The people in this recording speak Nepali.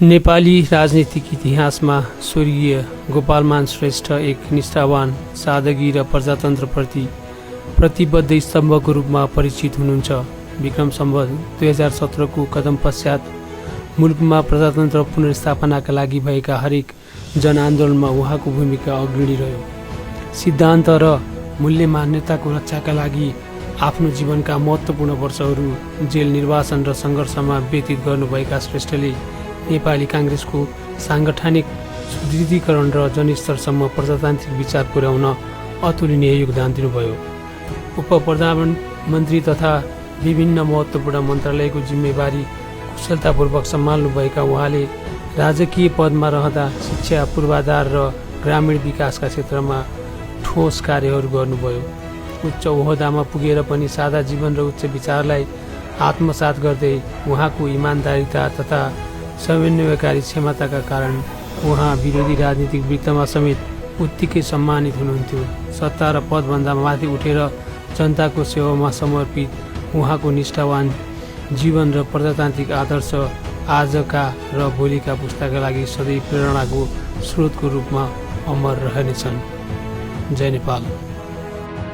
नेपाली राजनीतिक इतिहासमा स्वर्गीय गोपालमान श्रेष्ठ एक निष्ठावान, सादगी र प्रजातन्त्रप्रति प्रतिबद्ध स्तम्भको रूपमा परिचित हुनुहुन्छ। विक्रम सम्वत 2017 को कदम पश्चात मुलुकमा प्रजातन्त्र पुनर्स्थापनाका लागि भएका हरेक जनआन्दोलनमा उहाँको भूमिका अग्रणी रह्यो। सिद्धान्त र मूल्य मान्यताको रक्षाका लागि आफ्नो जीवनका महत्त्वपूर्ण वर्षहरू जेल निर्वासन र सङ्घर्षमा व्यतीत गर्नुभएका श्रेष्ठले नेपाली काङ्ग्रेसको साङ्गठनिक सुदृढीकरण र जनस्तरसम्म प्रजातान्त्रिक विचार पुर्याउन अतुलनीय योगदान दिनुभयो। उप प्रधानमन्त्री तथा विभिन्न महत्त्वपूर्ण मन्त्रालयको जिम्मेवारी कुशलतापूर्वक सम्हाल्नुभएका उहाँले राजकीय पदमा रहँदा शिक्षा, पूर्वाधार र ग्रामीण विकासका क्षेत्रमा ठोस कार्यहरू गर्नुभयो। उच्च ओहदामा पुगेर पनि सादा जीवन र उच्च विचारलाई आत्मसात गर्दै उहाँको इमान्दारिता तथा समन्वयकारी क्षमताका कारण उहाँ विरोधी राजनीतिक वृत्तमा समेत उत्तिकै सम्मानित हुनुहुन्थ्यो। सत्ता र पदभन्दा माथि उठेर जनताको सेवामा समर्पित उहाँको निष्ठावान जीवन र प्रजातान्त्रिक आदर्श आजका र भोलिका पुस्ताका लागि सधैँ प्रेरणाको स्रोतको रूपमा अमर रहनेछन्। जय नेपाल।